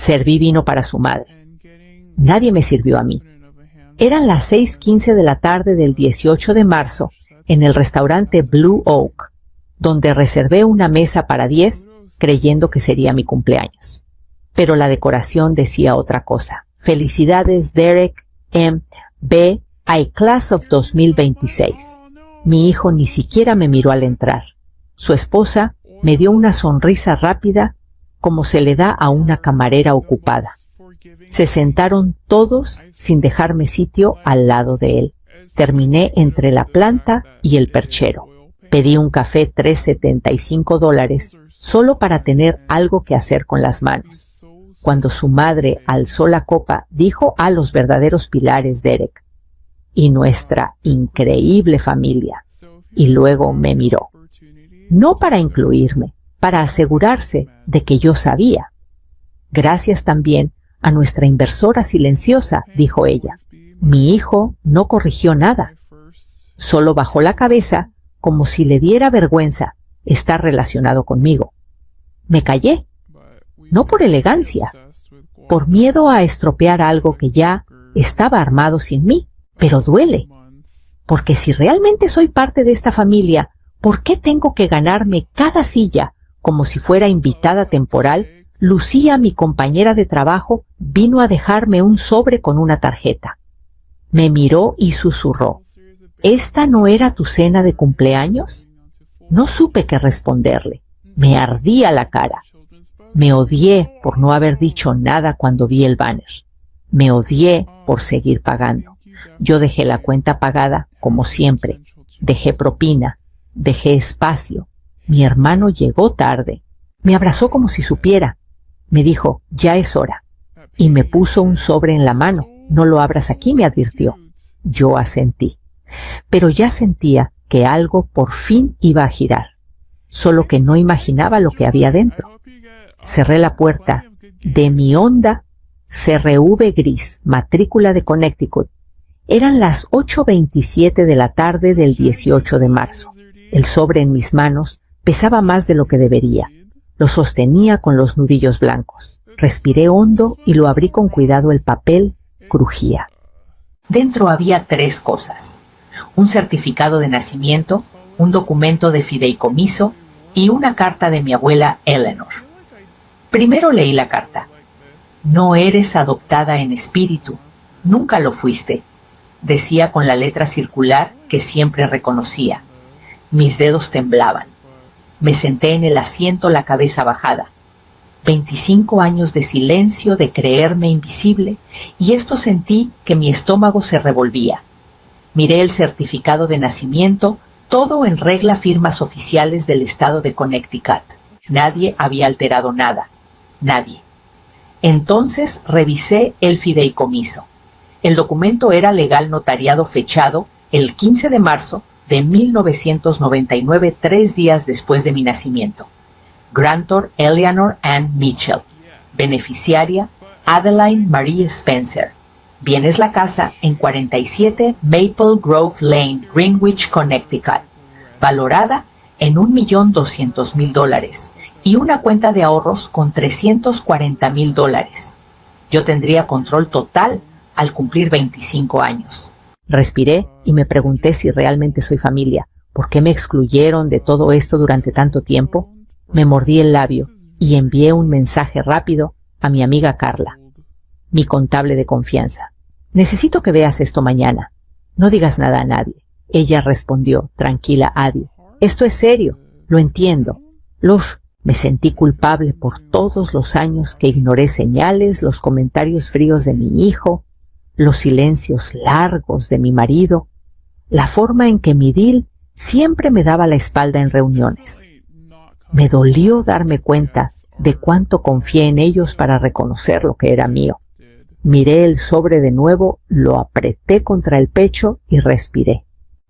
Serví vino para su madre. Nadie me sirvió a mí. Eran las 6:15 de la tarde del 18 de marzo en el restaurante Blue Oak, donde reservé una mesa para 10, creyendo que sería mi cumpleaños. Pero la decoración decía otra cosa. Felicidades Derek M. B. I-Class of 2026. Mi hijo ni siquiera me miró al entrar. Su esposa me dio una sonrisa rápida, como se le da a una camarera ocupada. Se sentaron todos sin dejarme sitio al lado de él. Terminé entre la planta y el perchero. Pedí un café $3.75 solo para tener algo que hacer con las manos. Cuando su madre alzó la copa, dijo a los verdaderos pilares Derek y nuestra increíble familia, y luego me miró. No para incluirme, para asegurarse de que yo sabía. Gracias también a nuestra inversora silenciosa, dijo ella. Mi hijo no corrigió nada. Solo bajó la cabeza como si le diera vergüenza estar relacionado conmigo. Me callé, no por elegancia, por miedo a estropear algo que ya estaba armado sin mí, pero duele. Porque si realmente soy parte de esta familia, ¿por qué tengo que ganarme cada silla como si fuera invitada temporal? Lucía, mi compañera de trabajo, vino a dejarme un sobre con una tarjeta. Me miró y susurró. ¿Esta no era tu cena de cumpleaños? No supe qué responderle. Me ardía la cara. Me odié por no haber dicho nada cuando vi el banner. Me odié por seguir pagando. Yo dejé la cuenta pagada, como siempre. Dejé propina. Dejé espacio. Mi hermano llegó tarde. Me abrazó como si supiera. Me dijo, ya es hora. Y me puso un sobre en la mano. No lo abras aquí, me advirtió. Yo asentí. Pero ya sentía que algo por fin iba a girar. Solo que no imaginaba lo que había dentro. Cerré la puerta de mi Honda CR-V gris, matrícula de Connecticut. Eran las 8:27 de la tarde del 18 de marzo. El sobre en mis manos pesaba más de lo que debería. Lo sostenía con los nudillos blancos. Respiré hondo y lo abrí con cuidado. El papel crujía. Dentro había 3 cosas. Un certificado de nacimiento, un documento de fideicomiso y una carta de mi abuela Eleanor. Primero leí la carta. No eres adoptada en espíritu. Nunca lo fuiste, decía con la letra circular que siempre reconocía. Mis dedos temblaban. Me senté en el asiento, la cabeza bajada. 25 años de silencio, de creerme invisible, y esto sentí que mi estómago se revolvía. Miré el certificado de nacimiento, todo en regla, firmas oficiales del estado de Connecticut. Nadie había alterado nada. Nadie. Entonces revisé el fideicomiso. El documento era legal, notariado, fechado el 15 de marzo de 1999, 3 días después de mi nacimiento. Grantor Eleanor Ann Mitchell. Beneficiaria Adeline Marie Spencer. Bienes la casa en 47 Maple Grove Lane, Greenwich, Connecticut. Valorada en $1.200.000 y una cuenta de ahorros con $340.000. Yo tendría control total al cumplir 25 años. Respiré y me pregunté si realmente soy familia. ¿Por qué me excluyeron de todo esto durante tanto tiempo? Me mordí el labio y envié un mensaje rápido a mi amiga Carla, mi contable de confianza. Necesito que veas esto mañana. No digas nada a nadie. Ella respondió, tranquila, Adi. Esto es serio. Lo entiendo. Me sentí culpable por todos los años que ignoré señales, los comentarios fríos de mi hijo, los silencios largos de mi marido, la forma en que mi Dil siempre me daba la espalda en reuniones. Me dolió darme cuenta de cuánto confié en ellos para reconocer lo que era mío. Miré el sobre de nuevo, lo apreté contra el pecho y respiré.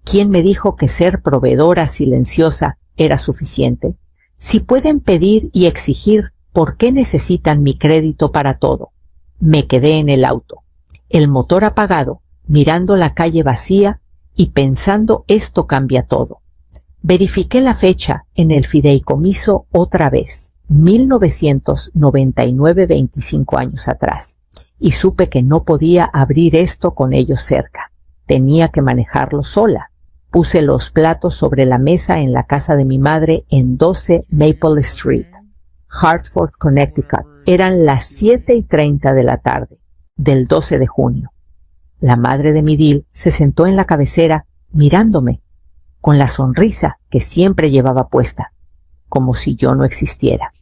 ¿Quién me dijo que ser proveedora silenciosa era suficiente? Si pueden pedir y exigir, ¿por qué necesitan mi crédito para todo? Me quedé en el auto, el motor apagado, mirando la calle vacía y pensando esto cambia todo. Verifiqué la fecha en el fideicomiso otra vez. 1999, 25 años atrás, y supe que no podía abrir esto con ellos cerca. Tenía que manejarlo sola. Puse los platos sobre la mesa en la casa de mi madre en 12 Maple Street, Hartford, Connecticut. Eran las 7:30 de la tarde del 12 de junio. La madre de Midil se sentó en la cabecera mirándome con la sonrisa que siempre llevaba puesta, como si yo no existiera.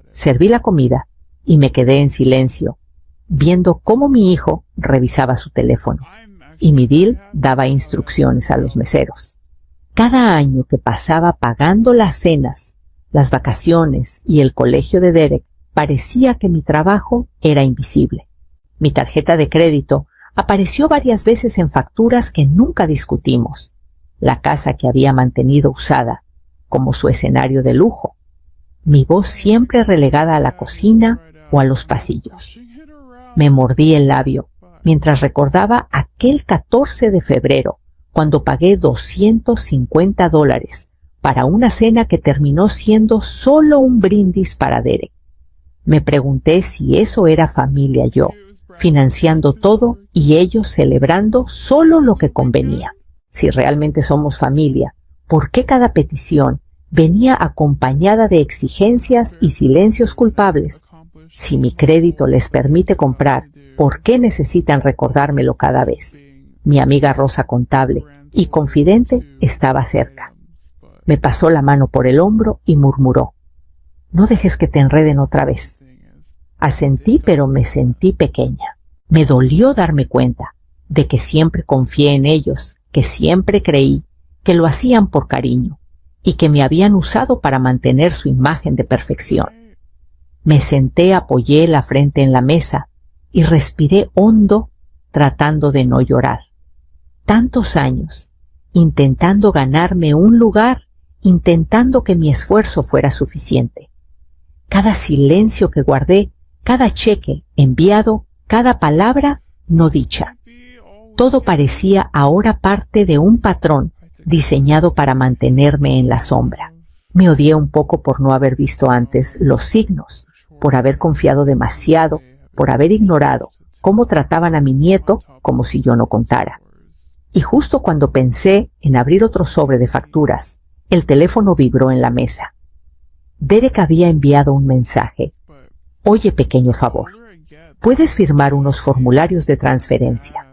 Serví la comida y me quedé en silencio, viendo cómo mi hijo revisaba su teléfono y Midil daba instrucciones a los meseros. Cada año que pasaba pagando las cenas, las vacaciones y el colegio de Derek, parecía que mi trabajo era invisible. Mi tarjeta de crédito apareció varias veces en facturas que nunca discutimos. La casa que había mantenido usada como su escenario de lujo. Mi voz siempre relegada a la cocina o a los pasillos. Me mordí el labio mientras recordaba aquel 14 de febrero, cuando pagué $250 para una cena que terminó siendo solo un brindis para Derek. Me pregunté si eso era familia yo, financiando todo y ellos celebrando solo lo que convenía. Si realmente somos familia, ¿por qué cada petición venía acompañada de exigencias y silencios culpables? Si mi crédito les permite comprar, ¿por qué necesitan recordármelo cada vez? Mi amiga Rosa contable y confidente estaba cerca. Me pasó la mano por el hombro y murmuró: «No dejes que te enreden otra vez». Asentí, pero me sentí pequeña. Me dolió darme cuenta de que siempre confié en ellos, que siempre creí que lo hacían por cariño y que me habían usado para mantener su imagen de perfección. Me senté, apoyé la frente en la mesa y respiré hondo, tratando de no llorar. Tantos años, intentando ganarme un lugar, intentando que mi esfuerzo fuera suficiente. Cada silencio que guardé, cada cheque enviado, cada palabra no dicha. Todo parecía ahora parte de un patrón diseñado para mantenerme en la sombra. Me odié un poco por no haber visto antes los signos, por haber confiado demasiado, por haber ignorado cómo trataban a mi nieto como si yo no contara. Y justo cuando pensé en abrir otro sobre de facturas, el teléfono vibró en la mesa. Derek había enviado un mensaje. «Oye, pequeño favor, ¿puedes firmar unos formularios de transferencia?»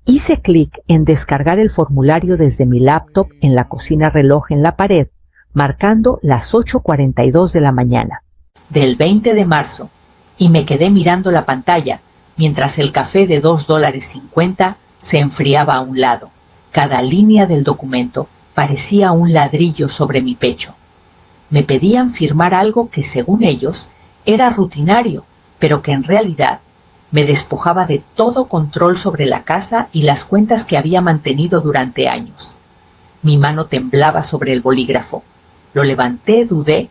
Hice clic en descargar el formulario desde mi laptop en la cocina reloj en la pared, marcando las 8:42 de la mañana, del 20 de marzo, y me quedé mirando la pantalla mientras el café de $2.50 se enfriaba a un lado. Cada línea del documento parecía un ladrillo sobre mi pecho. Me pedían firmar algo que, según ellos, era rutinario, pero que en realidad me despojaba de todo control sobre la casa y las cuentas que había mantenido durante años. Mi mano temblaba sobre el bolígrafo. Lo levanté, dudé,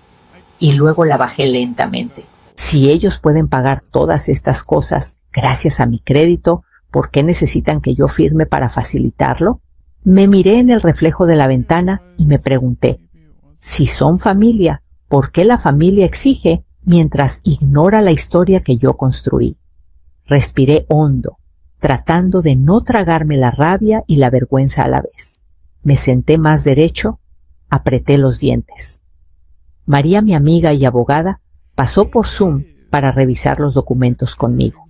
y luego la bajé lentamente. Si ellos pueden pagar todas estas cosas gracias a mi crédito, ¿por qué necesitan que yo firme para facilitarlo? Me miré en el reflejo de la ventana y me pregunté, si son familia, ¿por qué la familia exige mientras ignora la historia que yo construí? Respiré hondo, tratando de no tragarme la rabia y la vergüenza a la vez. Me senté más derecho, apreté los dientes. María, mi amiga y abogada, pasó por Zoom para revisar los documentos conmigo.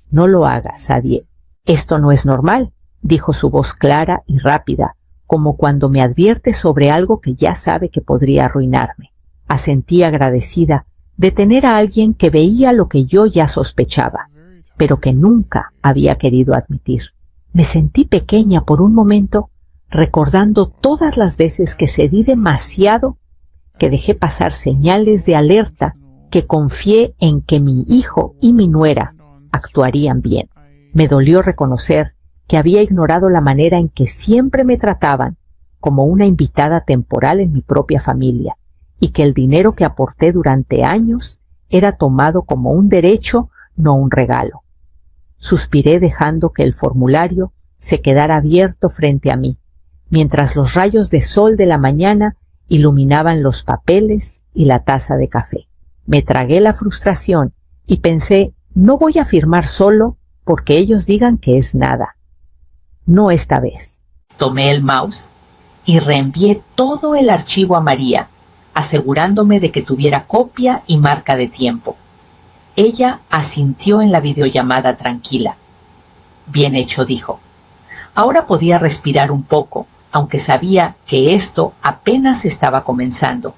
«No lo hagas, Adie. Esto no es normal», dijo su voz clara y rápida, como cuando me advierte sobre algo que ya sabe que podría arruinarme. Asentí agradecida de tener a alguien que veía lo que yo ya sospechaba, pero que nunca había querido admitir. Me sentí pequeña por un momento, recordando todas las veces que cedí demasiado, que dejé pasar señales de alerta, que confié en que mi hijo y mi nuera actuarían bien. Me dolió reconocer que había ignorado la manera en que siempre me trataban, como una invitada temporal en mi propia familia, y que el dinero que aporté durante años era tomado como un derecho, no un regalo. Suspiré dejando que el formulario se quedara abierto frente a mí, mientras los rayos de sol de la mañana iluminaban los papeles y la taza de café. Me tragué la frustración y pensé, no voy a firmar solo porque ellos digan que es nada. No esta vez. Tomé el mouse y reenvié todo el archivo a María, asegurándome de que tuviera copia y marca de tiempo. Ella asintió en la videollamada tranquila. Bien hecho, dijo. Ahora podía respirar un poco, aunque sabía que esto apenas estaba comenzando,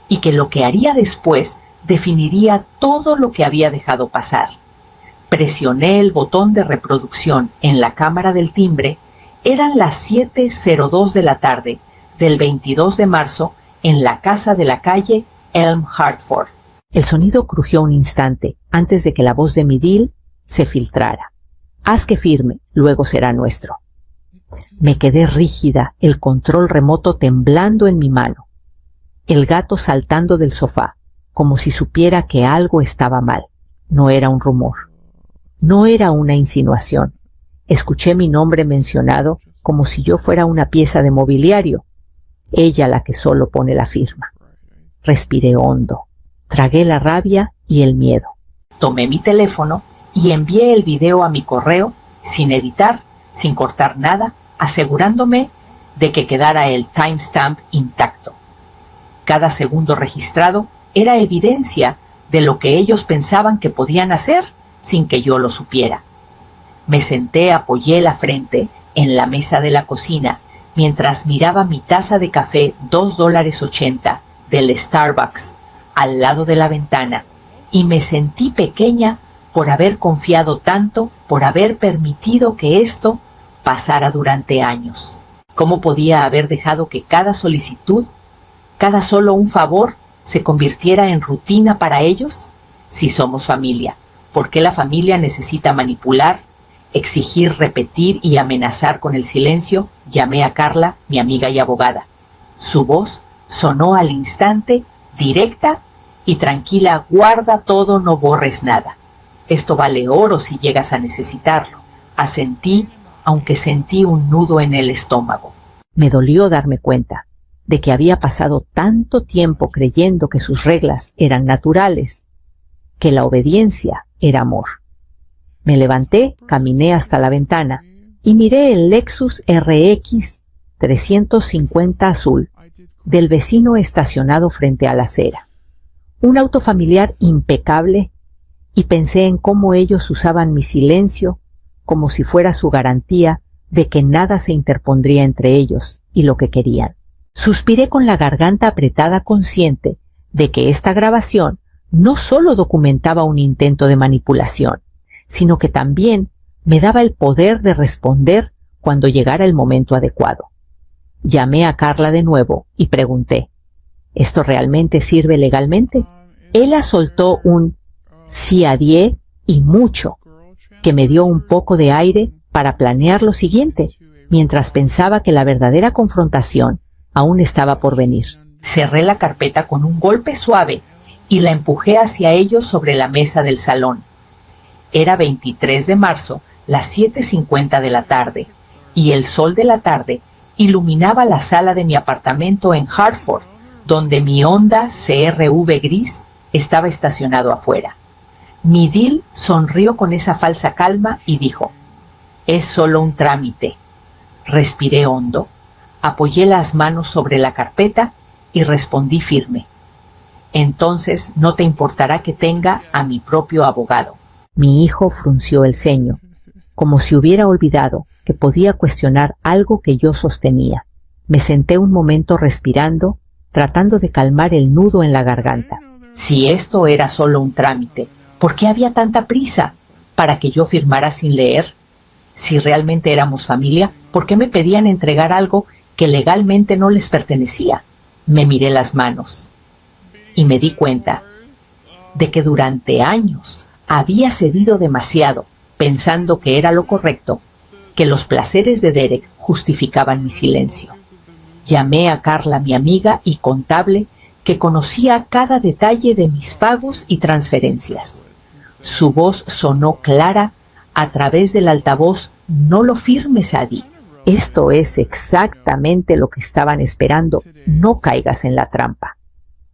y que lo que haría después definiría todo lo que había dejado pasar. Presioné el botón de reproducción en la cámara del timbre. Eran las 7:02 de la tarde del 22 de marzo en la casa de la calle Elm Hartford. El sonido crujió un instante antes de que la voz de Midil se filtrara. Haz que firme, luego será nuestro. Me quedé rígida, el control remoto temblando en mi mano. El gato saltando del sofá, como si supiera que algo estaba mal. No era un rumor. No era una insinuación. Escuché mi nombre mencionado como si yo fuera una pieza de mobiliario. Ella la que solo pone la firma. Respiré hondo. Tragué la rabia y el miedo. Tomé mi teléfono y envié el video a mi correo, sin editar, sin cortar nada, asegurándome de que quedara el timestamp intacto. Cada segundo registrado era evidencia de lo que ellos pensaban que podían hacer sin que yo lo supiera. Me senté, apoyé la frente en la mesa de la cocina mientras miraba mi taza de café $2.80 del Starbucks al lado de la ventana, y me sentí pequeña por haber confiado tanto, por haber permitido que esto pasara durante años. ¿Cómo podía haber dejado que cada solicitud, cada solo un favor, se convirtiera en rutina para ellos? Si somos familia, ¿por qué la familia necesita manipular, exigir, repetir y amenazar con el silencio? Llamé a Carla, mi amiga y abogada. Su voz sonó al instante, directa y tranquila. Guarda todo, no borres nada. Esto vale oro si llegas a necesitarlo. Asentí, aunque sentí un nudo en el estómago. Me dolió darme cuenta de que había pasado tanto tiempo creyendo que sus reglas eran naturales, que la obediencia era amor. Me levanté, caminé hasta la ventana y miré el Lexus RX 350 azul del vecino estacionado frente a la acera. Un auto familiar impecable, y pensé en cómo ellos usaban mi silencio como si fuera su garantía de que nada se interpondría entre ellos y lo que querían. Suspiré con la garganta apretada, consciente de que esta grabación no solo documentaba un intento de manipulación, sino que también me daba el poder de responder cuando llegara el momento adecuado. Llamé a Carla de nuevo y pregunté, ¿esto realmente sirve legalmente? Ella soltó un sí a 10 y mucho, que me dio un poco de aire para planear lo siguiente, mientras pensaba que la verdadera confrontación aún estaba por venir. Cerré la carpeta con un golpe suave y la empujé hacia ellos sobre la mesa del salón. Era 23 de marzo, las 7:50 de la tarde, y el sol de la tarde iluminaba la sala de mi apartamento en Hartford, donde mi Honda CR-V gris estaba estacionado afuera. Midil sonrió con esa falsa calma y dijo, «Es solo un trámite». Respiré hondo, apoyé las manos sobre la carpeta y respondí firme. «Entonces no te importará que tenga a mi propio abogado». Mi hijo frunció el ceño, como si hubiera olvidado que podía cuestionar algo que yo sostenía. Me senté un momento respirando, tratando de calmar el nudo en la garganta. Si esto era solo un trámite, ¿por qué había tanta prisa para que yo firmara sin leer? Si realmente éramos familia, ¿por qué me pedían entregar algo que legalmente no les pertenecía? Me miré las manos y me di cuenta de que durante años había cedido demasiado, pensando que era lo correcto, que los placeres de Derek justificaban mi silencio. Llamé a Carla, mi amiga y contable, que conocía cada detalle de mis pagos y transferencias. Su voz sonó clara a través del altavoz. «No lo firmes, Adi. Esto es exactamente lo que estaban esperando. No caigas en la trampa».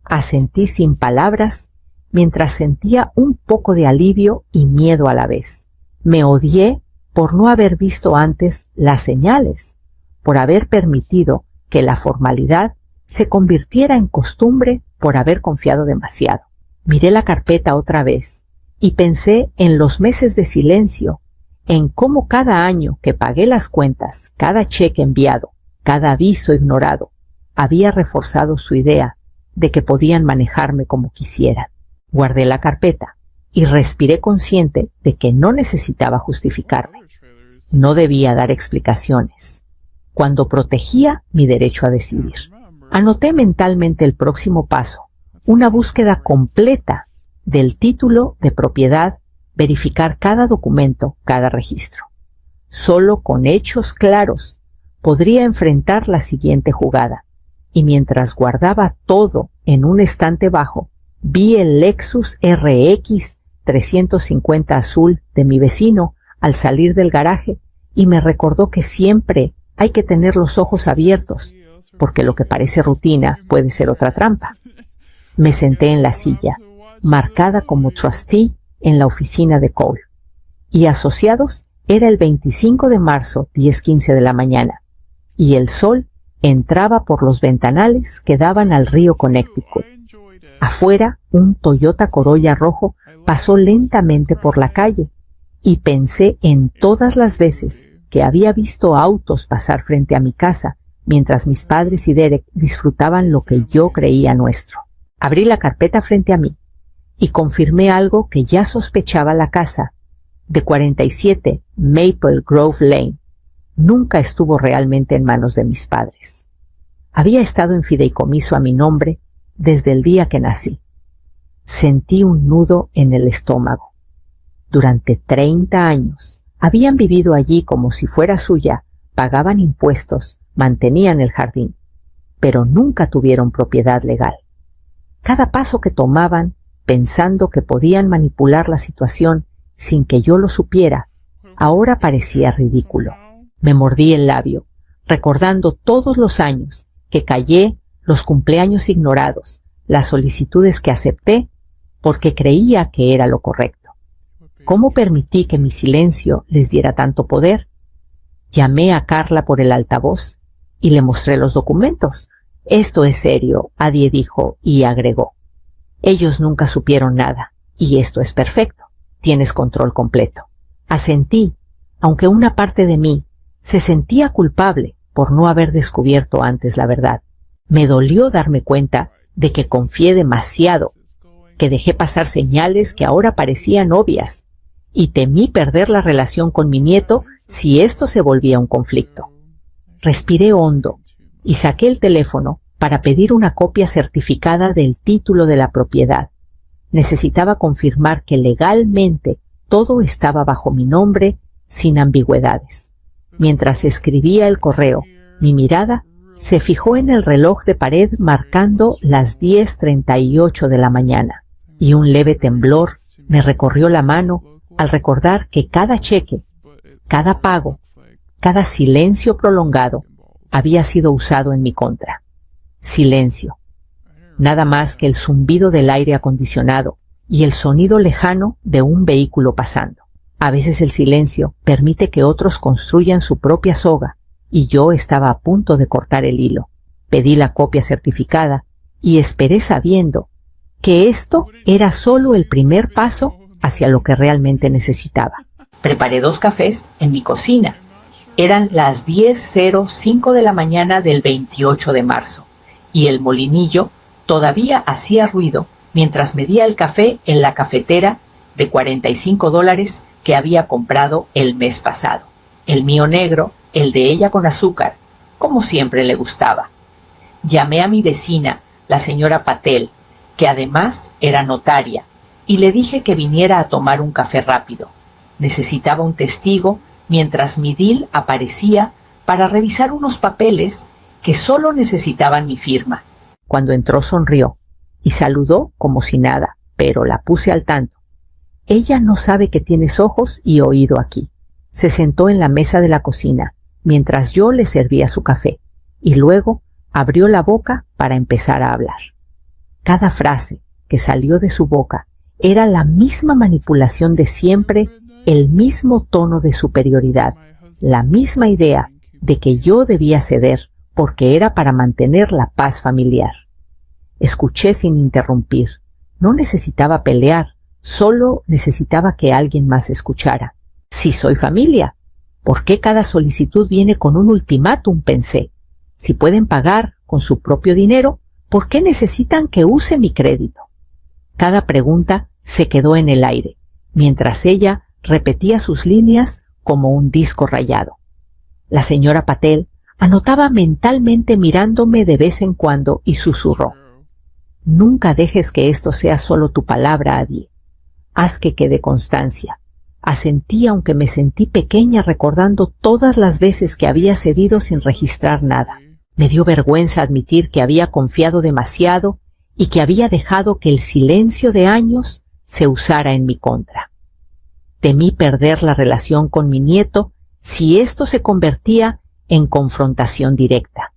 Asentí sin palabras mientras sentía un poco de alivio y miedo a la vez. Me odié por no haber visto antes las señales, por haber permitido que la formalidad se convirtiera en costumbre, por haber confiado demasiado. Miré la carpeta otra vez y pensé en los meses de silencio, en cómo cada año que pagué las cuentas, cada cheque enviado, cada aviso ignorado, había reforzado su idea de que podían manejarme como quisieran. Guardé la carpeta y respiré consciente de que no necesitaba justificarme. No debía dar explicaciones, cuando protegía mi derecho a decidir. Anoté mentalmente el próximo paso, una búsqueda completa del título de propiedad, verificar cada documento, cada registro. Solo con hechos claros podría enfrentar la siguiente jugada, y mientras guardaba todo en un estante bajo, vi el Lexus RX 350 azul de mi vecino al salir del garaje y me recordó que siempre hay que tener los ojos abiertos, porque lo que parece rutina puede ser otra trampa. Me senté en la silla, marcada como trustee en la oficina de Cole, y asociados era el 25 de marzo, 10:15 de la mañana, y el sol entraba por los ventanales que daban al río Connecticut. Afuera, un Toyota Corolla rojo pasó lentamente por la calle, y pensé en todas las veces que había visto autos pasar frente a mi casa mientras mis padres y Derek disfrutaban lo que yo creía nuestro. Abrí la carpeta frente a mí y confirmé algo que ya sospechaba. La casa de 47 Maple Grove Lane nunca estuvo realmente en manos de mis padres. Había estado en fideicomiso a mi nombre desde el día que nací. Sentí un nudo en el estómago. Durante 30 años habían vivido allí como si fuera suya, pagaban impuestos, mantenían el jardín, pero nunca tuvieron propiedad legal. Cada paso que tomaban, pensando que podían manipular la situación sin que yo lo supiera, ahora parecía ridículo. Me mordí el labio, recordando todos los años que callé, los cumpleaños ignorados, las solicitudes que acepté, porque creía que era lo correcto. ¿Cómo permití que mi silencio les diera tanto poder? Llamé a Carla por el altavoz y le mostré los documentos. Esto es serio, Adie dijo y agregó. Ellos nunca supieron nada, y esto es perfecto. Tienes control completo. Asentí, aunque una parte de mí se sentía culpable por no haber descubierto antes la verdad. Me dolió darme cuenta de que confié demasiado, que dejé pasar señales que ahora parecían obvias, y temí perder la relación con mi nieto si esto se volvía un conflicto. Respiré hondo y saqué el teléfono para pedir una copia certificada del título de la propiedad. Necesitaba confirmar que legalmente todo estaba bajo mi nombre, sin ambigüedades. Mientras escribía el correo, mi mirada se fijó en el reloj de pared marcando las 10:38 de la mañana, y un leve temblor me recorrió la mano al recordar que cada cheque, cada pago, cada silencio prolongado había sido usado en mi contra. Silencio. Nada más que el zumbido del aire acondicionado y el sonido lejano de un vehículo pasando. A veces el silencio permite que otros construyan su propia soga, y yo estaba a punto de cortar el hilo. Pedí la copia certificada y esperé sabiendo que esto era solo el primer paso hacia lo que realmente necesitaba. Preparé 2 cafés en mi cocina. Eran las 10:05 de la mañana del 28 de marzo, y el molinillo todavía hacía ruido mientras medía el café en la cafetera de $45 que había comprado el mes pasado. El mío negro, el de ella con azúcar, como siempre le gustaba. Llamé a mi vecina, la señora Patel, que además era notaria, y le dije que viniera a tomar un café rápido. Necesitaba un testigo mientras mi deal aparecía para revisar unos papeles que solo necesitaban mi firma. Cuando entró sonrió y saludó como si nada, pero la puse al tanto. Ella no sabe que tienes ojos y oído aquí. Se sentó en la mesa de la cocina mientras yo le servía su café, y luego abrió la boca para empezar a hablar. Cada frase que salió de su boca era la misma manipulación de siempre, el mismo tono de superioridad, la misma idea de que yo debía ceder porque era para mantener la paz familiar. Escuché sin interrumpir. No necesitaba pelear, solo necesitaba que alguien más escuchara. Si soy familia, ¿por qué cada solicitud viene con un ultimátum?, pensé. Si pueden pagar con su propio dinero, ¿por qué necesitan que use mi crédito? Cada pregunta se quedó en el aire, mientras ella repetía sus líneas como un disco rayado. La señora Patel anotaba mentalmente mirándome de vez en cuando y susurró: «Nunca dejes que esto sea solo tu palabra, Adi. Haz que quede constancia». Asentí, aunque me sentí pequeña recordando todas las veces que había cedido sin registrar nada. Me dio vergüenza admitir que había confiado demasiado y que había dejado que el silencio de años se usara en mi contra. Temí perder la relación con mi nieto si esto se convertía en confrontación directa.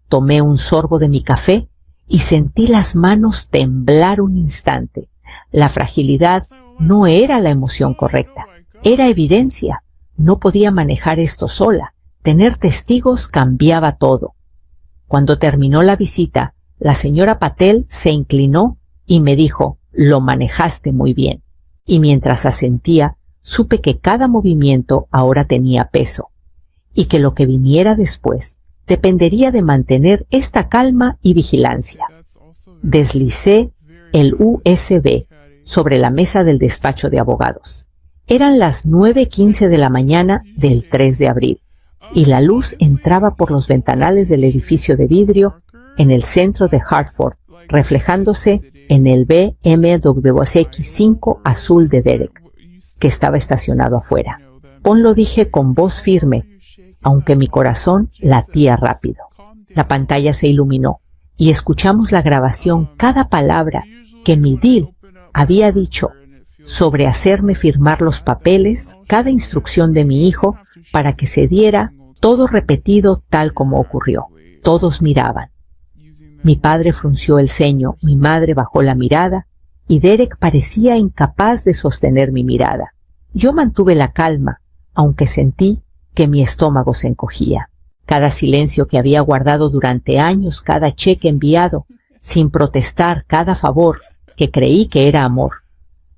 Tomé un sorbo de mi café y sentí las manos temblar un instante. La fragilidad no era la emoción correcta, era evidencia. No podía manejar esto sola. Tener testigos cambiaba todo. Cuando terminó la visita, la señora Patel se inclinó y me dijo: «Lo manejaste muy bien». Y mientras asentía, supe que cada movimiento ahora tenía peso, y que lo que viniera después dependería de mantener esta calma y vigilancia. Deslicé el USB sobre la mesa del despacho de abogados. Eran las 9:15 de la mañana del 3 de abril, y la luz entraba por los ventanales del edificio de vidrio en el centro de Hartford, reflejándose en el BMW X5 azul de Derek, que estaba estacionado afuera. «Ponlo», dije con voz firme, aunque mi corazón latía rápido. La pantalla se iluminó y escuchamos la grabación, cada palabra que mi deal había dicho sobre hacerme firmar los papeles, cada instrucción de mi hijo para que se diera, todo repetido tal como ocurrió. Todos miraban. Mi padre frunció el ceño, mi madre bajó la mirada y Derek parecía incapaz de sostener mi mirada. Yo mantuve la calma, aunque sentí que mi estómago se encogía. Cada silencio que había guardado durante años, cada cheque enviado, sin protestar, cada favor que creí que era amor,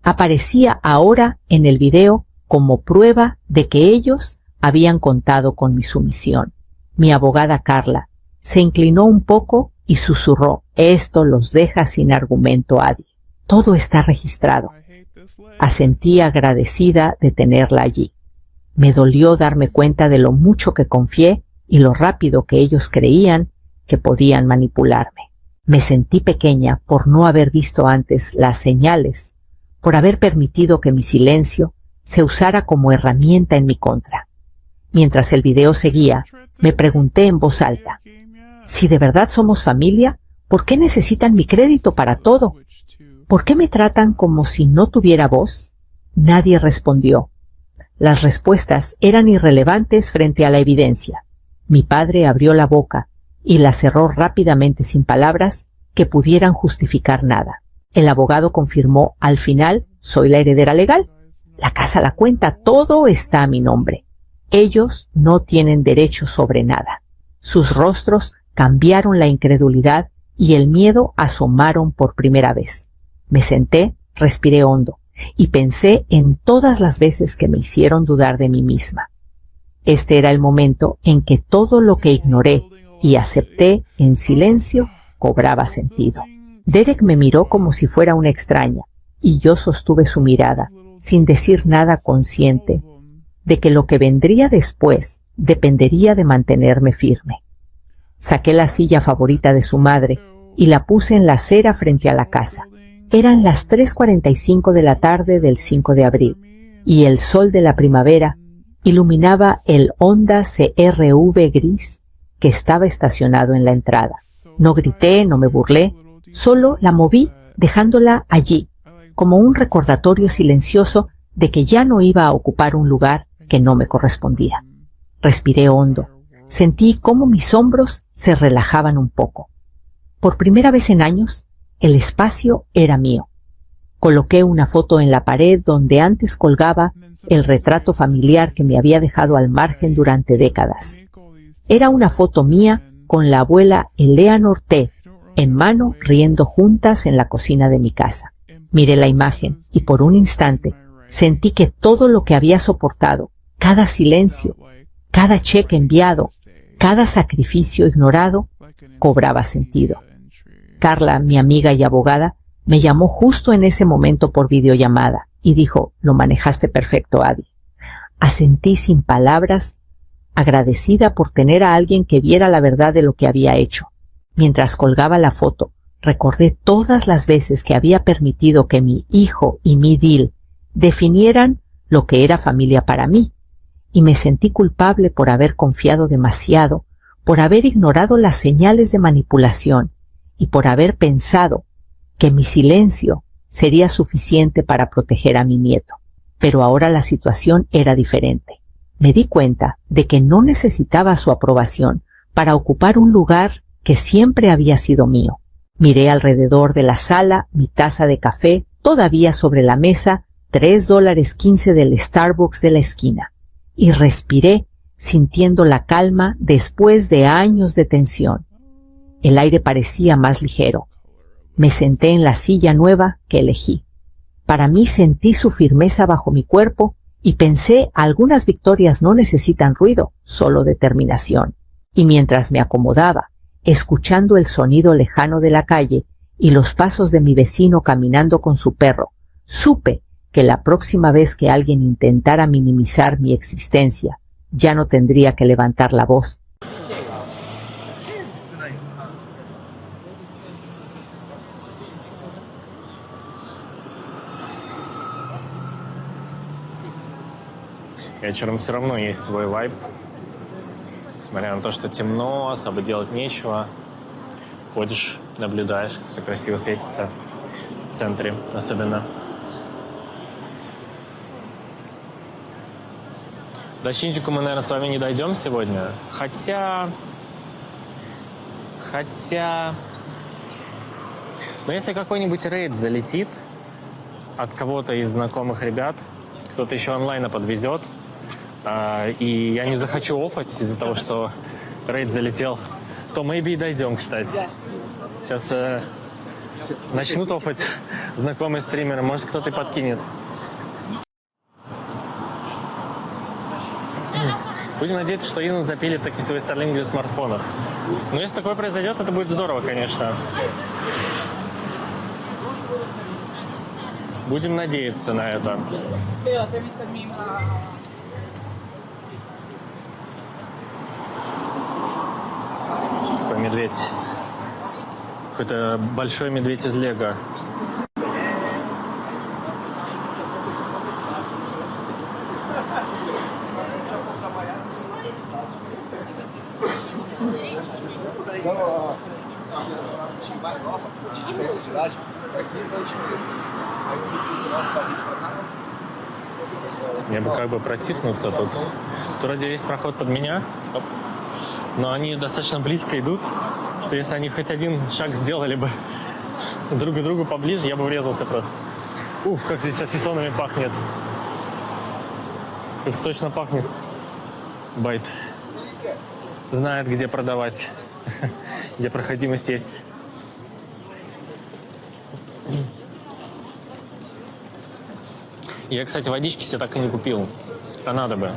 aparecía ahora en el video como prueba de que ellos habían contado con mi sumisión. Mi abogada Carla se inclinó un poco y susurró: «Esto los deja sin argumento, Adi. Todo está registrado». Asentí agradecida de tenerla allí. Me dolió darme cuenta de lo mucho que confié y lo rápido que ellos creían que podían manipularme. Me sentí pequeña por no haber visto antes las señales, por haber permitido que mi silencio se usara como herramienta en mi contra. Mientras el video seguía, me pregunté en voz alta: «Si de verdad somos familia, ¿por qué necesitan mi crédito para todo? ¿Por qué me tratan como si no tuviera voz?». Nadie respondió. Las respuestas eran irrelevantes frente a la evidencia. Mi padre abrió la boca y la cerró rápidamente sin palabras que pudieran justificar nada. El abogado confirmó: «Al final, soy la heredera legal. La casa, la cuenta, todo está a mi nombre. Ellos no tienen derecho sobre nada». Sus rostros cambiaron, la incredulidad y el miedo asomaron por primera vez. Me senté, respiré hondo y pensé en todas las veces que me hicieron dudar de mí misma. Este era el momento en que todo lo que ignoré y acepté en silencio cobraba sentido. Derek me miró como si fuera una extraña, y yo sostuve su mirada, sin decir nada, consciente de que lo que vendría después dependería de mantenerme firme. Saqué la silla favorita de su madre y la puse en la acera frente a la casa. Eran las 3:45 de la tarde del 5 de abril, y el sol de la primavera iluminaba el Honda CR-V gris que estaba estacionado en la entrada. No grité, no me burlé, solo la moví dejándola allí, como un recordatorio silencioso de que ya no iba a ocupar un lugar que no me correspondía. Respiré hondo, sentí cómo mis hombros se relajaban un poco. Por primera vez en años, El espacio era mío. Coloqué una foto en la pared donde antes colgaba el retrato familiar que me había dejado al margen durante décadas. Era una foto mía con la abuela Eleanor T. en mano riendo juntas en la cocina de mi casa. Miré la imagen y por un instante sentí que todo lo que había soportado, cada silencio, cada cheque enviado, cada sacrificio ignorado, cobraba sentido. Carla, mi amiga y abogada, me llamó justo en ese momento por videollamada y dijo: «Lo manejaste perfecto, Adi». Asentí sin palabras, agradecida por tener a alguien que viera la verdad de lo que había hecho. Mientras colgaba la foto, recordé todas las veces que había permitido que mi hijo y mi Dil definieran lo que era familia para mí, y me sentí culpable por haber confiado demasiado, por haber ignorado las señales de manipulación y por haber pensado que mi silencio sería suficiente para proteger a mi nieto. Pero ahora la situación era diferente. Me di cuenta de que no necesitaba su aprobación para ocupar un lugar que siempre había sido mío. Miré alrededor de la sala, mi taza de café todavía sobre la mesa, $3.15 del Starbucks de la esquina, y respiré sintiendo la calma después de años de tensión. El aire parecía más ligero. Me senté en la silla nueva que elegí. Para mí sentí su firmeza bajo mi cuerpo y pensé: algunas victorias no necesitan ruido, solo determinación. Y mientras me acomodaba, escuchando el sonido lejano de la calle y los pasos de mi vecino caminando con su perro, supe que la próxima vez que alguien intentara minimizar mi existencia, ya no tendría que levantar la voz. Вечером все равно есть свой вайб. Несмотря на то, что темно, особо делать нечего. Ходишь, наблюдаешь, все красиво светится. В центре особенно. До Шинджику мы, наверное, с вами не дойдем сегодня. Хотя... Но если какой-нибудь рейд залетит от кого-то из знакомых ребят, кто-то еще онлайна подвезет, и я не захочу офать из-за того, что рейд залетел, то maybe и дойдем, кстати. Сейчас начнут офать знакомые стримеры, может, кто-то и подкинет. Будем надеяться, что Инн запилит такие свои старлинги для смартфонов. Но если такое произойдет, это будет здорово, конечно. Будем надеяться на это. Такой медведь. Какой-то большой медведь из Лего. Мне бы как бы протиснуться тут. Тут вроде весь проход под меня, но они достаточно близко идут, что если они хоть один шаг сделали бы друг к другу поближе, я бы врезался просто. Уф, как здесь сосисонами пахнет. Как сочно пахнет. Байт знает, где продавать, где проходимость есть. Я, кстати, водички себе так и не купил. А надо бы.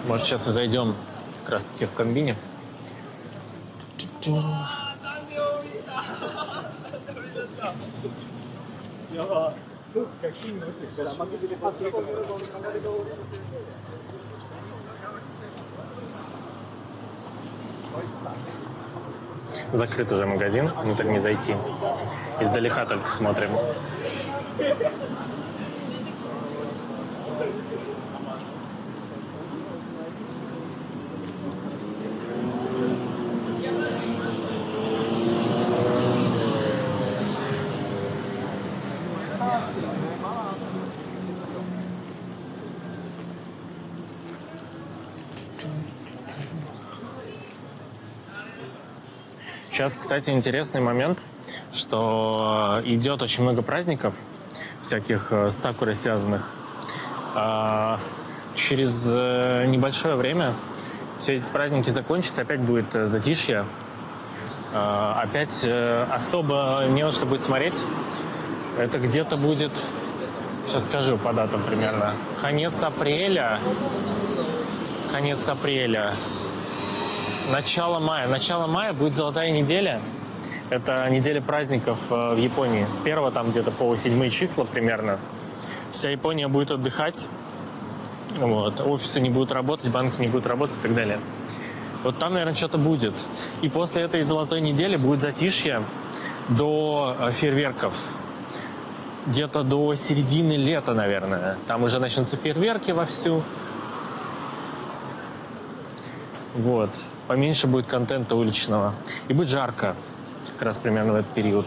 Может, сейчас и зайдем как раз-таки в комбине. Закрыт уже магазин, внутрь не зайти. Издалека только смотрим. Сейчас, кстати, интересный момент, что идет очень много праздников, всяких с сакурой связанных. Через небольшое время все эти праздники закончатся, опять будет затишье. Опять особо не на что будет смотреть. Это где-то будет, сейчас скажу по датам примерно, конец апреля, начало мая. Начало мая будет золотая неделя. Это неделя праздников в Японии. С 1 там где-то по 7 числа примерно. Вся Япония будет отдыхать. Вот. Офисы не будут работать, банки не будут работать и так далее. Вот там, наверное, что-то будет. И после этой золотой недели будет затишье до фейерверков. Где-то до середины лета, наверное. Там уже начнутся фейерверки вовсю. Вот. Поменьше будет контента уличного. И будет жарко. Как раз примерно в этот период.